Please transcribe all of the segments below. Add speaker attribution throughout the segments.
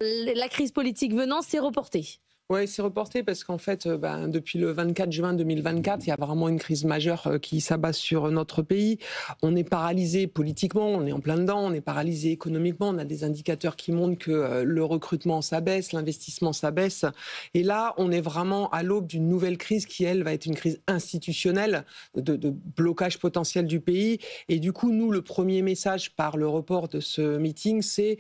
Speaker 1: La crise politique venant, c'est reporté.
Speaker 2: Oui, c'est reporté parce qu'en fait, depuis le 24 juin 2024, il y a vraiment une crise majeure qui s'abat sur notre pays. On est paralysé politiquement, on est en plein dedans, on est paralysé économiquement. On a des indicateurs qui montrent que le recrutement s'abaisse, l'investissement s'abaisse. Et là, on est vraiment à l'aube d'une nouvelle crise qui, elle, va être une crise institutionnelle, de blocage potentiel du pays. Et du coup, nous, le premier message par le report de ce meeting, c'est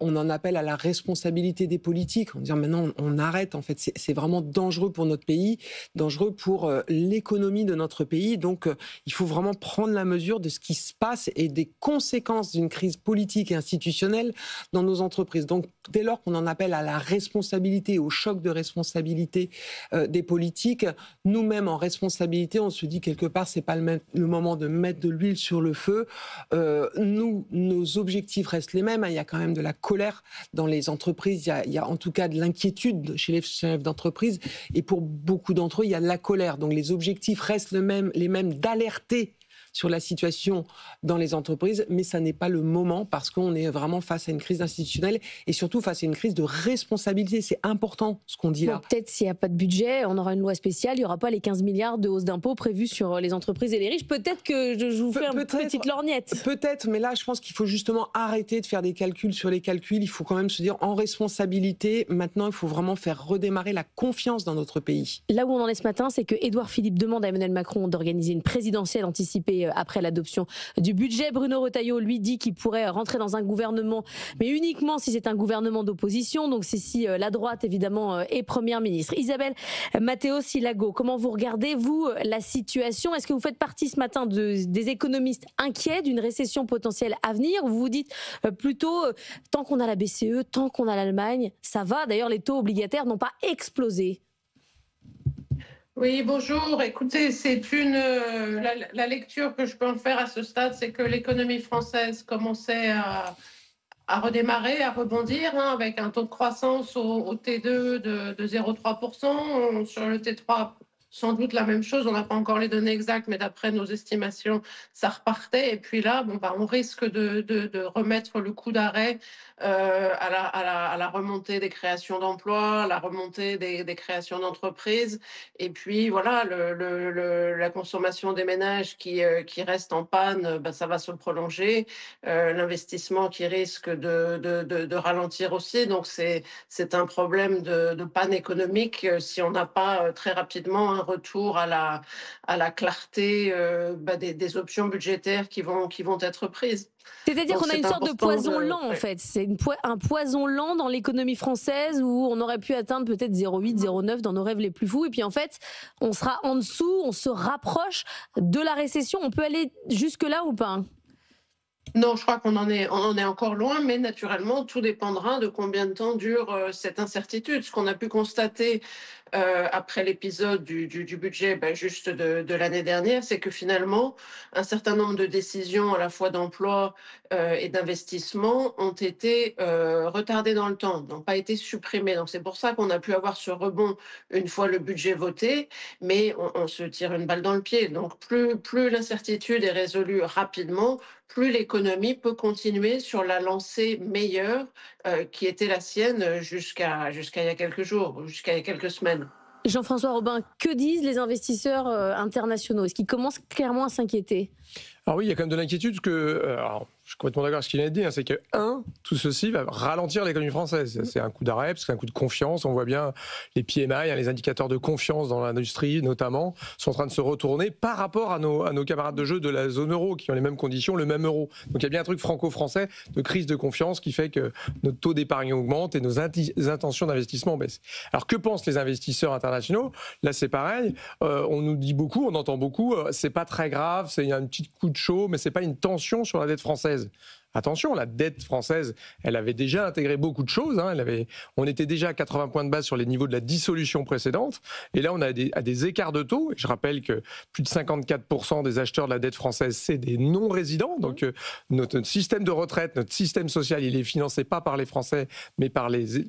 Speaker 2: on en appelle à la responsabilité des politiques, en disant maintenant, on arrête, en fait. C'est vraiment dangereux pour notre pays, dangereux pour l'économie de notre pays. Donc, il faut vraiment prendre la mesure de ce qui se passe et des conséquences d'une crise politique et institutionnelle dans nos entreprises. Donc, dès lors qu'on en appelle à la responsabilité, au choc de responsabilité des politiques, nous-mêmes en responsabilité, on se dit quelque part, c'est pas le moment de mettre de l'huile sur le feu. Nos objectifs restent les mêmes. Il y a quand même de la colère dans les entreprises. Il y a en tout cas de l'inquiétude chez les chefs d'entreprise, et pour beaucoup d'entre eux, il y a de la colère. Donc les objectifs restent les mêmes d'alerter sur la situation dans les entreprises, mais ça n'est pas le moment parce qu'on est vraiment face à une crise institutionnelle et surtout face à une crise de responsabilité. C'est important ce qu'on dit là.
Speaker 1: Peut-être s'il n'y a pas de budget, on aura une loi spéciale, il n'y aura pas les 15 milliards de hausse d'impôts prévus sur les entreprises et les riches. Peut-être que je vous fais une petite lorgnette.
Speaker 2: Peut-être, mais là je pense qu'il faut justement arrêter de faire des calculs sur les calculs. Il faut quand même se dire en responsabilité, maintenant il faut vraiment faire redémarrer la confiance dans notre pays.
Speaker 1: Là où on en est ce matin, c'est que Édouard Philippe demande à Emmanuel Macron d'organiser une présidentielle anticipée après l'adoption du budget. Bruno Retailleau, lui, dit qu'il pourrait rentrer dans un gouvernement, mais uniquement si c'est un gouvernement d'opposition. Donc c'est si la droite, évidemment, est première ministre. Isabelle Mattéo-Silago, comment vous regardez, vous, la situation? Est-ce que vous faites partie ce matin des économistes inquiets d'une récession potentielle à venir? Ou vous vous dites plutôt, tant qu'on a la BCE, tant qu'on a l'Allemagne, ça va. D'ailleurs, les taux obligataires n'ont pas explosé.
Speaker 3: Oui, bonjour. Écoutez, c'est la lecture que je peux en faire à ce stade, c'est que l'économie française commençait à redémarrer, à rebondir, avec un taux de croissance au T2 de 0,3%. Sur le T3, sans doute la même chose. On n'a pas encore les données exactes, mais d'après nos estimations, ça repartait. Et puis là, on risque de remettre le coup d'arrêt à la remontée des créations d'emplois, la remontée des créations d'entreprises. Et puis voilà, la consommation des ménages qui reste en panne, ça va se prolonger. L'investissement qui risque de ralentir aussi. Donc c'est un problème de panne économique si on n'a pas très rapidement un retour à la clarté des options budgétaires qui vont être prises.
Speaker 1: C'est-à-dire qu'on a une sorte de poison lent, en fait. C'est un poison lent dans l'économie française où on aurait pu atteindre peut-être 0,8, 0,9 dans nos rêves les plus fous. Et puis en fait, on sera en dessous, on se rapproche de la récession. On peut aller jusque-là ou pas?
Speaker 3: Non, je crois qu'on en est encore loin, mais naturellement, tout dépendra de combien de temps dure cette incertitude. Ce qu'on a pu constater après l'épisode du budget juste de l'année dernière, c'est que finalement, un certain nombre de décisions à la fois d'emploi et d'investissement ont été retardées dans le temps, n'ont pas été supprimées. Donc c'est pour ça qu'on a pu avoir ce rebond une fois le budget voté, mais on se tire une balle dans le pied. Donc plus l'incertitude est résolue rapidement, plus l'économie peut continuer sur la lancée meilleure qui était la sienne jusqu'à il y a quelques jours, jusqu'à il y a quelques semaines.
Speaker 1: Jean-François Robin, que disent les investisseurs internationaux? Est-ce qu'ils commencent clairement à s'inquiéter?
Speaker 4: Alors oui, il y a quand même de l'inquiétude je suis complètement d'accord avec ce qu'il a dit, c'est que, tout ceci va ralentir l'économie française. C'est un coup d'arrêt, parce que c'est un coup de confiance. On voit bien les PMI, les indicateurs de confiance dans l'industrie, notamment, sont en train de se retourner par rapport à nos camarades de jeu de la zone euro, qui ont les mêmes conditions, le même euro. Donc il y a bien un truc franco-français de crise de confiance qui fait que notre taux d'épargne augmente et nos intentions d'investissement baissent. Alors que pensent les investisseurs internationaux? Là, c'est pareil. On nous dit beaucoup, on entend beaucoup, c'est pas très grave, il y a un petit coup de chaud, mais c'est pas une tension sur la dette française. Attention, la dette française, elle avait déjà intégré beaucoup de choses. On était déjà à 80 points de base sur les niveaux de la dissolution précédente. Et là, on a des écarts de taux. Et je rappelle que plus de 54% des acheteurs de la dette française, c'est des non-résidents. Donc, notre système de retraite, notre système social, il est financé pas par les Français, mais par les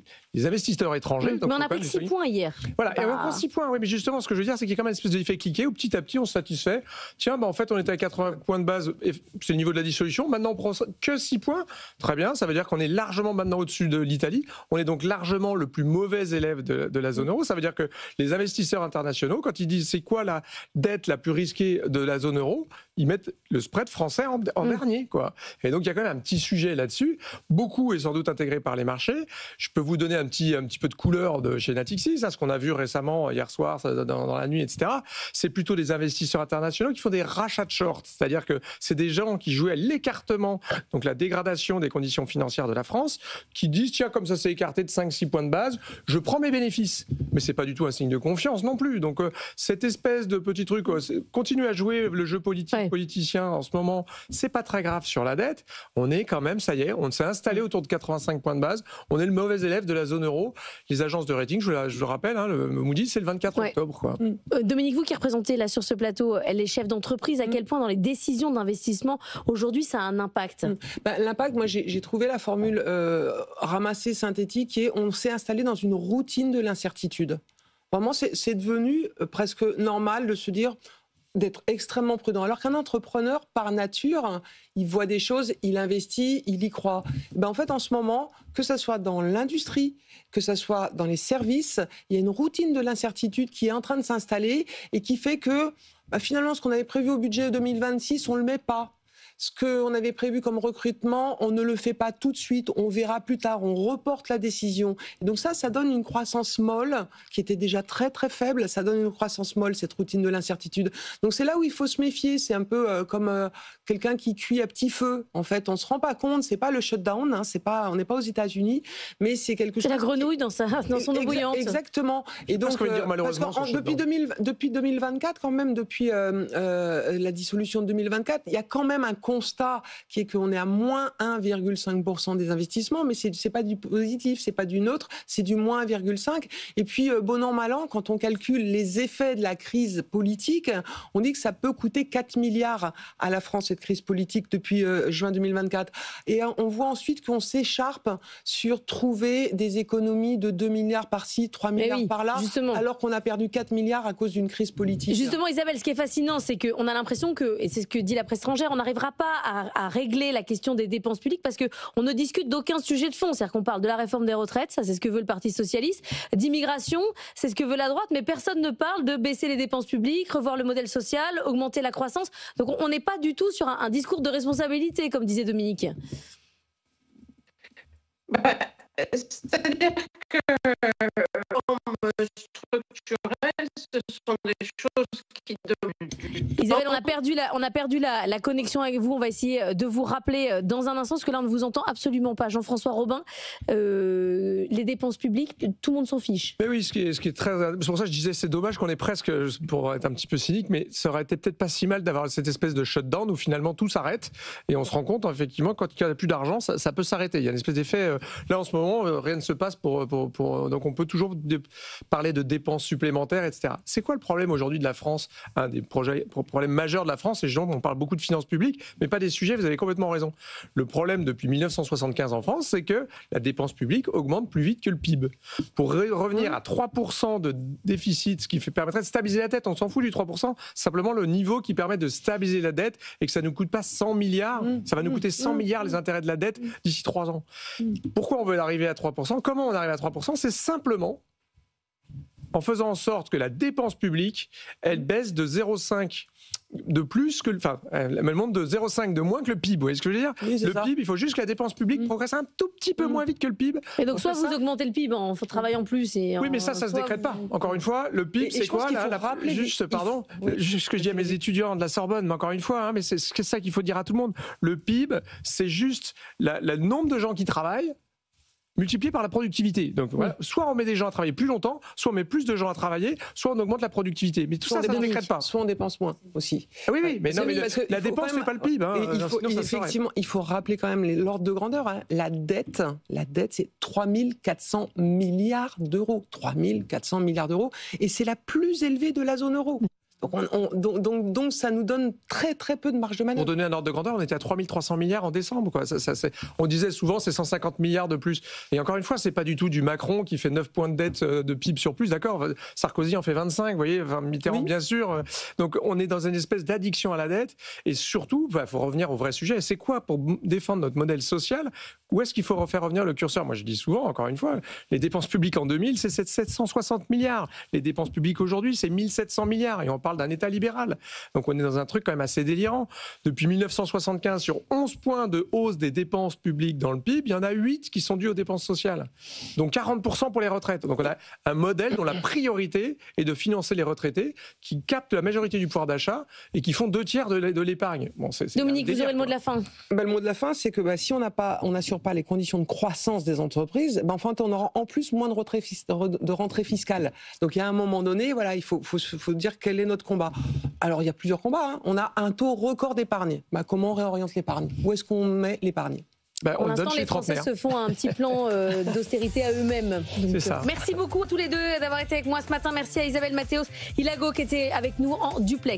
Speaker 4: investisseurs étrangers.
Speaker 1: Donc, mais on a pris 6 points hier.
Speaker 4: Voilà, et on prend 6 points. Oui, mais justement, ce que je veux dire, c'est qu'il y a quand même une espèce d'effet cliquet où petit à petit, on se satisfait. Tiens, en fait, on était à 80 points de base, c'est le niveau de la dissolution. Maintenant, on prend que que 6 points. Très bien, ça veut dire qu'on est largement maintenant au-dessus de l'Italie. On est donc largement le plus mauvais élève de la zone euro. Ça veut dire que les investisseurs internationaux, quand ils disent c'est quoi la dette la plus risquée de la zone euro, ils mettent le spread français en dernier, quoi. Et donc il y a quand même un petit sujet là-dessus. Beaucoup est sans doute intégré par les marchés. Je peux vous donner un petit peu de couleur de chez Natixis, ça, ce qu'on a vu récemment hier soir dans la nuit, etc. C'est plutôt des investisseurs internationaux qui font des rachats de short, c'est-à-dire que c'est des gens qui jouaient à l'écartement, donc la dégradation des conditions financières de la France, qui disent tiens, comme ça s'est écarté de 5-6 points de base, je prends mes bénéfices. Mais c'est pas du tout un signe de confiance non plus. Donc cette espèce de petit truc, continuer à jouer le jeu politicien en ce moment, c'est pas très grave sur la dette. On est quand même, ça y est, on s'est installé autour de 85 points de base. On est le mauvais élève de la zone euro. Les agences de rating, je le rappelle, le Moody's, c'est le 24 octobre. Quoi.
Speaker 1: Dominique, vous qui représentez là sur ce plateau les chefs d'entreprise, à quel point dans les décisions d'investissement aujourd'hui ça a un impact?
Speaker 2: L'impact, moi j'ai trouvé la formule ramassée, synthétique, qui est on s'est installé dans une routine de l'incertitude. Vraiment, c'est devenu presque normal de se dire d'être extrêmement prudent. Alors qu'un entrepreneur, par nature, il voit des choses, il investit, il y croit. En fait, en ce moment, que ce soit dans l'industrie, que ce soit dans les services, il y a une routine de l'incertitude qui est en train de s'installer et qui fait que finalement, ce qu'on avait prévu au budget 2026, on ne le met pas. Ce qu'on avait prévu comme recrutement, on ne le fait pas tout de suite, on verra plus tard, on reporte la décision. Et donc ça donne une croissance molle, qui était déjà très très faible, ça donne une croissance molle, cette routine de l'incertitude. Donc c'est là où il faut se méfier, c'est un peu comme quelqu'un qui cuit à petit feu. En fait, on ne se rend pas compte, c'est pas le shutdown, on n'est pas aux États-Unis, mais c'est quelque chose...
Speaker 1: C'est la grenouille dans son eau bouillante.
Speaker 2: Exactement. Et donc,
Speaker 4: malheureusement,
Speaker 2: depuis 2024, quand même, depuis la dissolution de 2024, il y a quand même un constat qui est qu'on est à moins 1,5% des investissements, mais c'est pas du positif, c'est pas du neutre, c'est du moins 1,5. Et puis, bon an, mal an, quand on calcule les effets de la crise politique, on dit que ça peut coûter 4 milliards à la France, cette crise politique, depuis juin 2024. Et on voit ensuite qu'on s'écharpe sur trouver des économies de 2 milliards par-ci, 3 milliards par-là, alors qu'on a perdu 4 milliards à cause d'une crise politique.
Speaker 1: Justement, Isabelle, ce qui est fascinant, c'est qu'on a l'impression que, et c'est ce que dit la presse étrangère, on n'arrivera pas à régler la question des dépenses publiques parce qu'on ne discute d'aucun sujet de fond. C'est-à-dire qu'on parle de la réforme des retraites, ça c'est ce que veut le Parti socialiste, d'immigration, c'est ce que veut la droite, mais personne ne parle de baisser les dépenses publiques, revoir le modèle social, augmenter la croissance. Donc on n'est pas du tout sur un discours de responsabilité, comme disait Dominique.
Speaker 3: C'est-à-dire que structurel, ce sont des choses qui demandent.
Speaker 1: Isabelle, on a perdu la connexion avec vous. On va essayer de vous rappeler dans un instant, parce que là on ne vous entend absolument pas. Jean-François Robin, les dépenses publiques, tout le monde s'en fiche.
Speaker 4: Mais oui, ce qui est très... C'est pour ça que je disais c'est dommage qu'on est presque, pour être un petit peu cynique, mais ça aurait été peut-être pas si mal d'avoir cette espèce de shutdown où finalement tout s'arrête et on se rend compte effectivement quand il n'y a plus d'argent, ça peut s'arrêter. Il y a une espèce d'effet... Là en ce moment, rien ne se passe donc on peut toujours parler de dépenses supplémentaires, etc. C'est quoi le problème aujourd'hui de la France? Un des problèmes majeurs de la France, c'est justement on parle beaucoup de finances publiques, mais pas des sujets, vous avez complètement raison. Le problème depuis 1975 en France, c'est que la dépense publique augmente plus vite que le PIB. Pour revenir à 3% de déficit, ce qui permettrait de stabiliser la dette, on s'en fout du 3%, simplement le niveau qui permet de stabiliser la dette et que ça ne nous coûte pas 100 milliards, ça va nous coûter 100 milliards les intérêts de la dette d'ici 3 ans. Pourquoi on veut arriver à 3%? Comment on arrive à 3%? C'est simplement en faisant en sorte que la dépense publique, elle baisse de 0,5 de plus que, enfin, elle monte de 0,5 de moins que le PIB. Vous voyez ce que je veux dire? Oui, le PIB, il faut juste que la dépense publique progresse un tout petit peu moins vite que le PIB.
Speaker 1: Et donc, soit vous augmentez le PIB en travaillant plus.
Speaker 4: Oui, mais ça se décrète pas. Encore une fois, le PIB, c'est quoi là, juste, pardon, juste ce que je dis à mes étudiants de la Sorbonne, mais encore une fois, mais c'est ça qu'il faut dire à tout le monde. Le PIB, c'est juste le nombre de gens qui travaillent multiplié par la productivité. Donc voilà, soit on met des gens à travailler plus longtemps, soit on met plus de gens à travailler, soit on augmente la productivité. Mais tout ça ne décrète pas.
Speaker 2: Soit on dépense moins aussi.
Speaker 4: Oui, mais non, mais la dépense n'est pas le PIB.
Speaker 2: Il faut rappeler quand même l'ordre de grandeur. Hein. La dette, c'est 3 400 milliards d'euros. 3 400 milliards d'euros. Et c'est la plus élevée de la zone euro. Donc ça nous donne très très peu de marge de manœuvre.
Speaker 4: Pour donner un ordre de grandeur, on était à 3300 milliards en décembre. Quoi. On disait souvent c'est 150 milliards de plus. Et encore une fois, c'est pas du tout du Macron qui fait 9 points de dette de PIB sur plus. D'accord, Sarkozy en fait 25, vous voyez, enfin, Mitterrand bien sûr. Donc on est dans une espèce d'addiction à la dette. Et surtout, il faut revenir au vrai sujet. C'est quoi pour défendre notre modèle social? Où est-ce qu'il faut faire revenir le curseur? Moi je dis souvent, encore une fois, les dépenses publiques en 2000, c'est 760 milliards. Les dépenses publiques aujourd'hui, c'est 1700 milliards. Et on parle d'un État libéral. Donc on est dans un truc quand même assez délirant. Depuis 1975, sur 11 points de hausse des dépenses publiques dans le PIB, il y en a 8 qui sont dus aux dépenses sociales. Donc 40% pour les retraites. Donc on a un modèle dont la priorité est de financer les retraités qui captent la majorité du pouvoir d'achat et qui font 2/3 de l'épargne. Bon,
Speaker 1: Dominique, vous aurez le mot de la fin.
Speaker 2: Le mot de la fin, c'est que si on n'assure pas les conditions de croissance des entreprises, on aura en plus moins de rentrée fiscale. Donc il y a un moment donné, voilà, il faut dire quel est notre combat. Alors, il y a plusieurs combats. On a un taux record d'épargne. Comment on réoriente l'épargne? Où est-ce qu'on met l'épargne?
Speaker 1: Pour l'instant, les Français se font un petit plan d'austérité à eux-mêmes. Merci beaucoup tous les deux d'avoir été avec moi ce matin. Merci à Isabelle Mathéos, Ilago qui était avec nous en duplex.